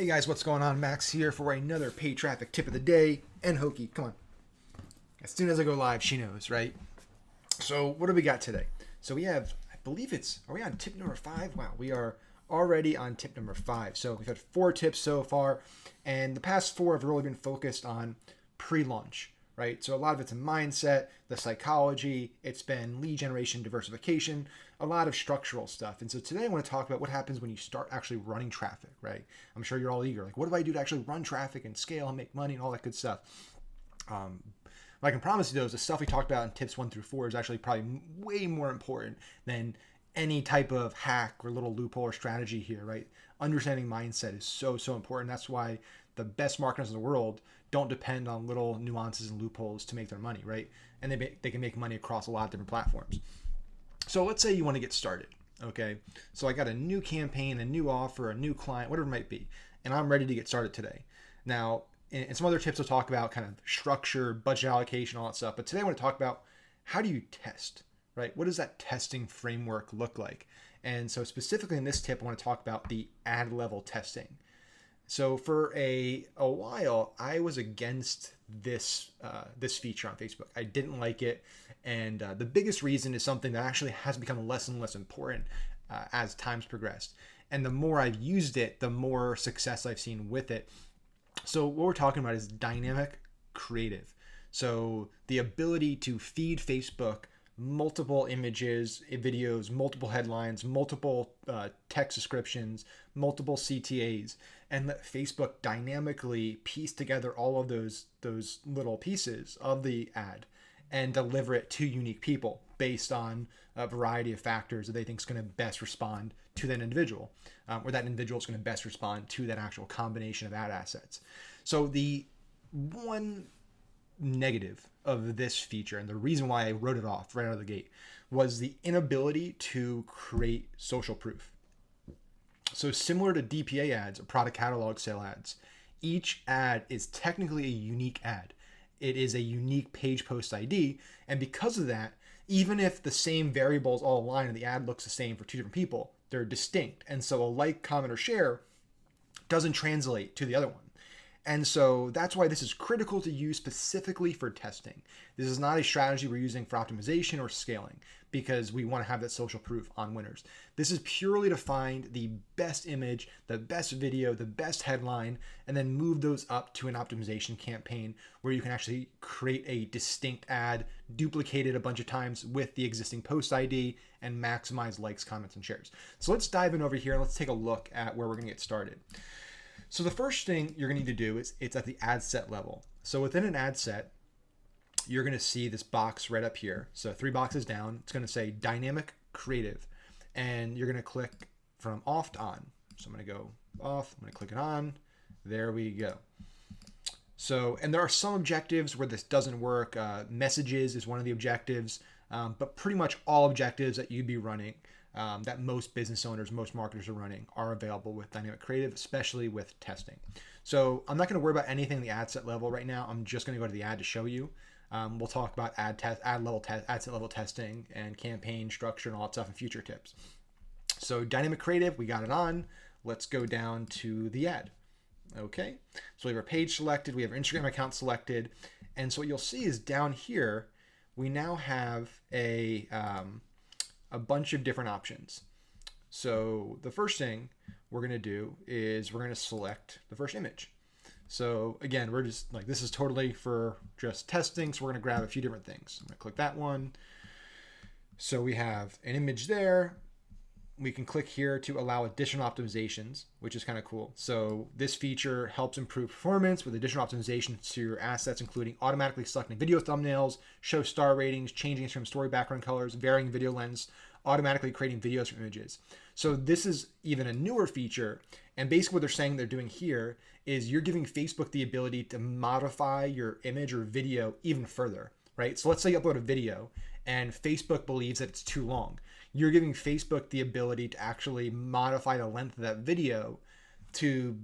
Hey guys, what's going on? Max here for another paid traffic tip of the day. And Hokie, come on. As soon as I go live, she knows, right? So what do we got today? So we have, I believe are we on tip number 5? Wow, we are already on tip number 5. So we've had 4 tips so far, and the past 4 have really been focused on pre-launch, right? So a lot of it's a mindset, the psychology, it's been lead generation, diversification, a lot of structural stuff. And so today I want to talk about what happens when you start actually running traffic, right? I'm sure you're all eager. Like, what do I do to actually run traffic and scale and make money and all that good stuff? What I can promise you though is the stuff we talked about in tips 1 through 4 is actually probably way more important than any type of hack or little loophole or strategy here, right? Understanding mindset is so important. That's why the best marketers in the world don't depend on little nuances and loopholes to make their money, right? And they can make money across a lot of different platforms. So let's say you want to get started, okay? So I got a new campaign, a new offer, a new client, whatever it might be, and I'm ready to get started today. Now, in some other tips, I'll talk about kind of structure, budget allocation, all that stuff. But today I want to talk about how do you test, right? What does that testing framework look like? And so specifically in this tip, I want to talk about the ad level testing. So for a while, I was against this feature on Facebook. I didn't like it, and the biggest reason is something that actually has become less and less important as time's progressed. And the more I've used it, the more success I've seen with it. So what we're talking about is dynamic creative. So the ability to feed Facebook multiple images, videos, multiple headlines, multiple text descriptions, multiple CTAs, and let Facebook dynamically piece together all of those little pieces of the ad and deliver it to unique people based on a variety of factors that they think is going to best respond to that individual, or that individual is going to best respond to that actual combination of ad assets. So the one negative of this feature, and the reason why I wrote it off right out of the gate, was the inability to create social proof. So similar to DPA ads or product catalog sale ads, each ad is technically a unique ad. It is a unique page post ID, and because of that, even if the same variables all align and the ad looks the same for 2 different people, they're distinct. And so a like, comment, or share doesn't translate to the other one. And so that's why this is critical to use specifically for testing. This is not a strategy we're using for optimization or scaling because we want to have that social proof on winners. This is purely to find the best image, the best video, the best headline, and then move those up to an optimization campaign where you can actually create a distinct ad, duplicate it a bunch of times with the existing post ID, and maximize likes, comments, and shares. So let's dive in over here and let's take a look at where we're going to get started. So the first thing you're going to need to do is it's at the ad set level. So within an ad set, you're going to see this box right up here. So 3 boxes down, it's going to say dynamic creative, and you're going to click from off to on. So I'm going to go off, I'm going to click it on. There we go. So, and there are some objectives where this doesn't work. Messages is one of the objectives, but pretty much all objectives that you'd be running that most business owners, most marketers are running are available with dynamic creative, especially with testing. So I'm not going to worry about anything in the ad set level right now. I'm just going to go to the ad to show you. We'll talk about ad set level testing and campaign structure and all that stuff in future tips. So dynamic creative, we got it on. Let's go down to the ad. Okay, so we have our page selected, we have our Instagram account selected, and so what you'll see is down here we now have a bunch of different options. So the first thing we're going to do is we're going to select the first image. So again, we're just like, this is totally for just testing, so we're going to grab a few different things. I'm going to click that one. So we have an image there. We can click here to allow additional optimizations, which is kind of cool. So this feature helps improve performance with additional optimizations to your assets, including automatically selecting video thumbnails, show star ratings, changing from story background colors, varying video lengths, automatically creating videos from images. So this is even a newer feature. And basically what they're saying they're doing here is you're giving Facebook the ability to modify your image or video even further, right? So let's say you upload a video and Facebook believes that it's too long. You're giving Facebook the ability to actually modify the length of that video to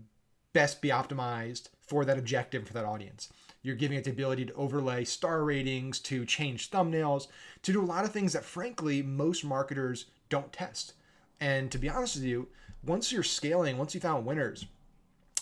best be optimized for that objective, for that audience. You're giving it the ability to overlay star ratings, to change thumbnails, to do a lot of things that frankly, most marketers don't test. And to be honest with you, once you're scaling, once you found winners,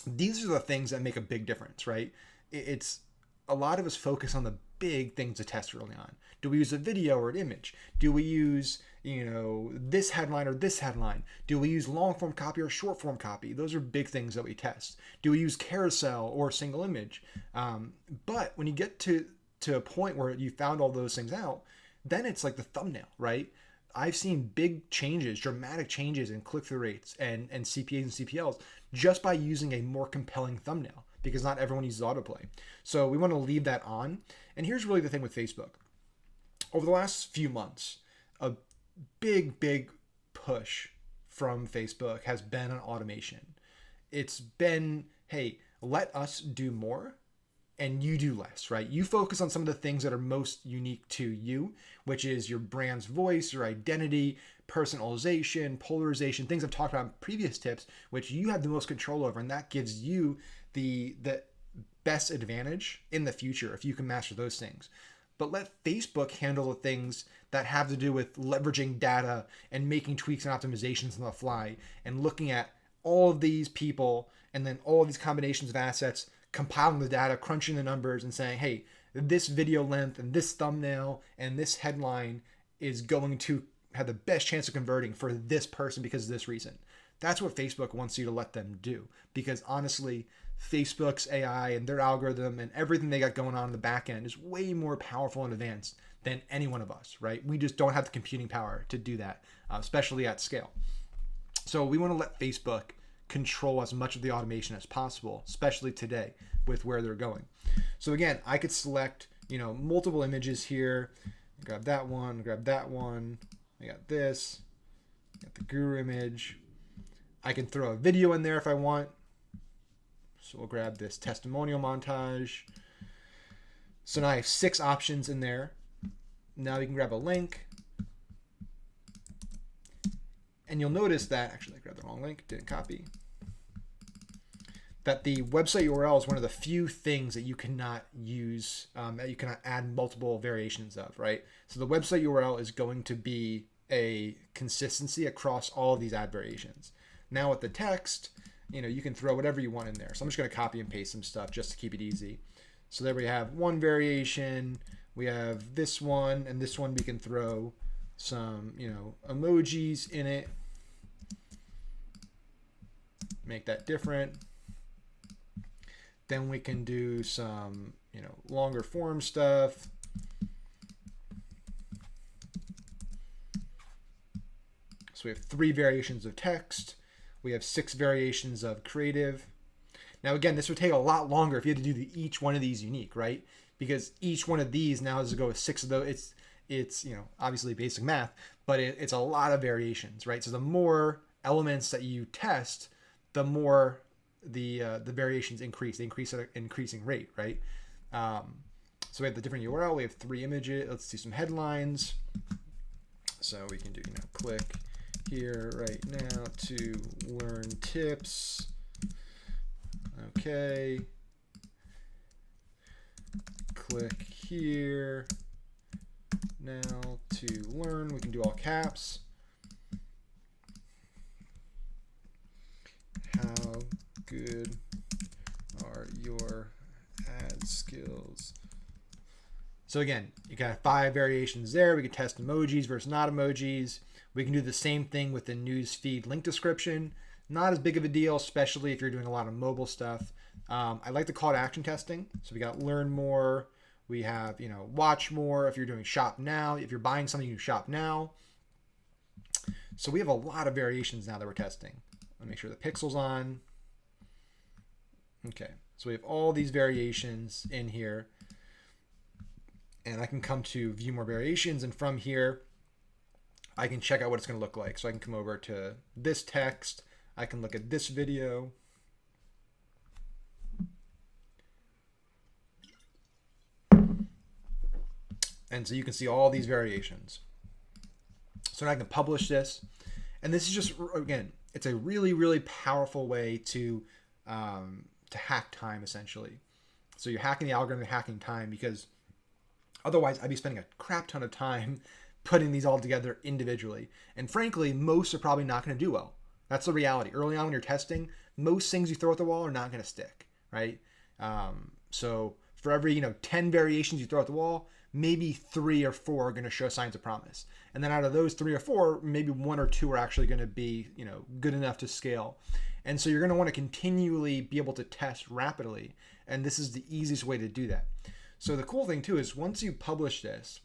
these are the things that make a big difference, right? It's a lot of us focus on the big things to test early on. Do we use a video or an image? Do we use, this headline or this headline? Do we use long form copy or short form copy? Those are big things that we test. Do we use carousel or single image? But when you get to a point where you found all those things out, then it's like the thumbnail, right? I've seen big changes, dramatic changes in click-through rates and CPAs and CPLs just by using a more compelling thumbnail, because not everyone uses autoplay. So we want to leave that on. And here's really the thing with Facebook. Over the last few months, a big push from Facebook has been on automation. It's been, hey, let us do more and you do less, right? You focus on some of the things that are most unique to you, which is your brand's voice, your identity, personalization, polarization, things I've talked about in previous tips, which you have the most control over. And that gives you the best advantage in the future if you can master those things. But let Facebook handle the things that have to do with leveraging data and making tweaks and optimizations on the fly and looking at all of these people and then all of these combinations of assets, compiling the data, crunching the numbers, and saying, hey, this video length and this thumbnail and this headline is going to have the best chance of converting for this person because of this reason. That's what Facebook wants you to let them do. Because honestly, Facebook's AI and their algorithm and everything they got going on in the back end is way more powerful and advanced than any one of us, right? We just don't have the computing power to do that, especially at scale. So we want to let Facebook control as much of the automation as possible, especially today with where they're going. So again, I could select, multiple images here, grab that one, I got this, got the guru image. I can throw a video in there if I want. So we'll grab this testimonial montage. So now I have 6 options in there. Now we can grab a link. And you'll notice that, actually I grabbed the wrong link, didn't copy, that the website URL is one of the few things that you cannot use, that you cannot add multiple variations of, right? So the website URL is going to be a consistency across all of these ad variations. Now with the text, you can throw whatever you want in there. So I'm just going to copy and paste some stuff just to keep it easy. So there we have one variation. We have this one, and this one we can throw some, emojis in it. Make that different. Then we can do some, longer form stuff. So we have 3 variations of text. We have 6 variations of creative. Now, again, this would take a lot longer if you had to do each one of these unique, right? Because each one of these now has to go with 6 of those. It's obviously basic math, but it's a lot of variations, right? So the more elements that you test, the more the variations increase. They increase at an increasing rate, right? So we have the different URL. We have 3 images. Let's do some headlines. So we can do, click here right now to learn tips. Okay. Click here now to learn. We can do all caps. How good are your ad skills? So again, you got 5 variations there. We can test emojis versus not emojis. We can do the same thing with the news feed link description. Not as big of a deal, especially if you're doing a lot of mobile stuff. I like the call to action testing. So we got learn more. We have, watch more. If you're doing shop now, if you're buying something, you shop now. So we have a lot of variations now that we're testing. Let me make sure the pixel's on. Okay, so we have all these variations in here. And I can come to view more variations, and from here, I can check out what it's going to look like. So I can come over to this text. I can look at this video. And so you can see all these variations. So now I can publish this. And this is just, again, it's a really, really powerful way to hack time, essentially. So you're hacking the algorithm, hacking time, because otherwise I'd be spending a crap ton of time putting these all together individually. And frankly, most are probably not going to do well. That's the reality. Early on when you're testing, most things you throw at the wall are not going to stick, right? So for every 10 variations you throw at the wall, maybe 3 or 4 are going to show signs of promise. And then out of those 3 or 4, maybe 1 or 2 are actually going to be, good enough to scale. And so you're going to want to continually be able to test rapidly. And this is the easiest way to do that. So the cool thing too is once you publish this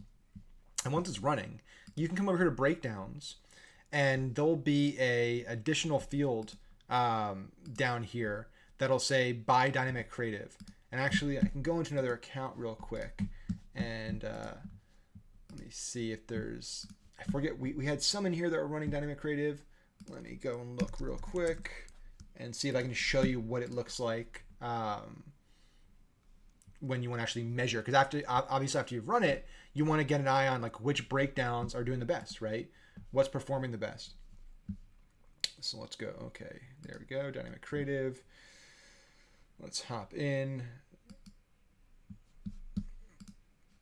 and once it's running, you can come over here to breakdowns, and there'll be a additional field down here that'll say buy dynamic creative. And actually I can go into another account real quick and let me see if there's, I forget, we had some in here that were running dynamic creative. Let me go and look real quick and see if I can show you what it looks like when you want to actually measure. Because obviously after you've run it, you want to get an eye on like which breakdowns are doing the best, right? What's performing the best. So let's go. Okay, there we go. Dynamic creative. Let's hop in.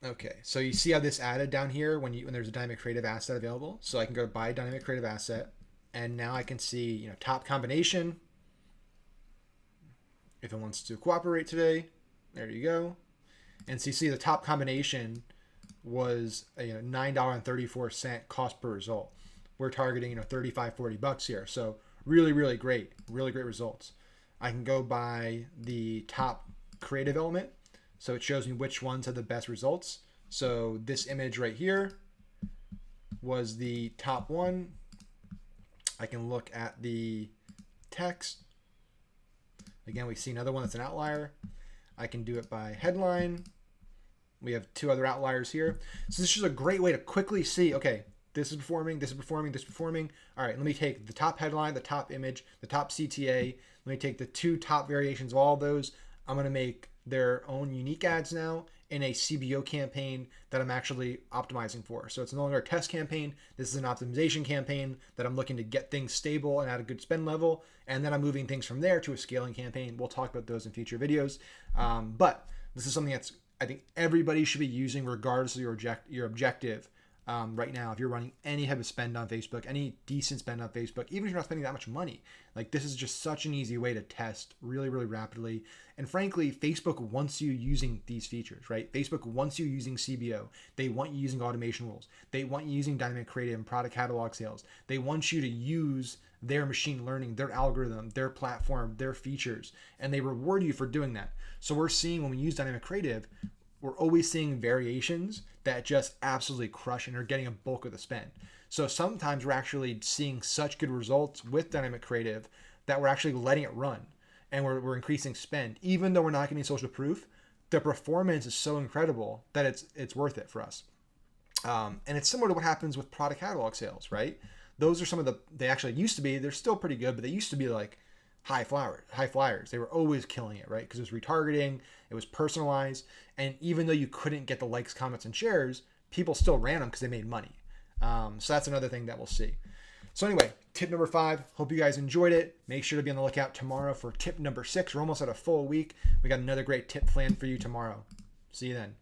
Okay, so you see how this added down here when there's a dynamic creative asset available. So I can go buy dynamic creative asset, and now I can see top combination. If it wants to cooperate today, there you go. And so you see the top combination was a $9.34 cost per result. We're targeting $35-40 here. So really great results. I can go by the top creative element. So it shows me which ones have the best results. So this image right here was the top one. I can look at the text. Again, we see another one that's an outlier. I can do it by headline. We have 2 other outliers here. So this is a great way to quickly see, okay, this is performing, this is performing, this is performing. All right, let me take the top headline, the top image, the top CTA. Let me take the 2 top variations of all of those. I'm going to make their own unique ads now in a CBO campaign that I'm actually optimizing for. So it's no longer a test campaign. This is an optimization campaign that I'm looking to get things stable and at a good spend level. And then I'm moving things from there to a scaling campaign. We'll talk about those in future videos. But this is something that's, I think everybody should be using regardless of your objective. Right now, if you're running any type of spend on Facebook, any decent spend on Facebook, even if you're not spending that much money, like this is just such an easy way to test really rapidly. And frankly, Facebook wants you using these features, right? Facebook wants you using CBO. They want you using automation rules. They want you using dynamic creative and product catalog sales. They want you to use their machine learning, their algorithm, their platform, their features, and they reward you for doing that. So we're seeing when we use dynamic creative, we're always seeing variations that just absolutely crush and are getting a bulk of the spend. So sometimes we're actually seeing such good results with dynamic creative that we're actually letting it run and we're increasing spend. Even though we're not getting social proof, the performance is so incredible that it's worth it for us. And it's similar to what happens with product catalog sales, right? Those are some of they actually used to be, they're still pretty good, but they used to be like high flyers. They were always killing it, right? Because it was retargeting, it was personalized, and even though you couldn't get the likes, comments, and shares, people still ran them because they made money. So that's another thing that we'll see. So anyway, tip number 5. Hope you guys enjoyed it. Make sure to be on the lookout tomorrow for tip number 6. We're almost at a full week. We got another great tip planned for you tomorrow. See you then.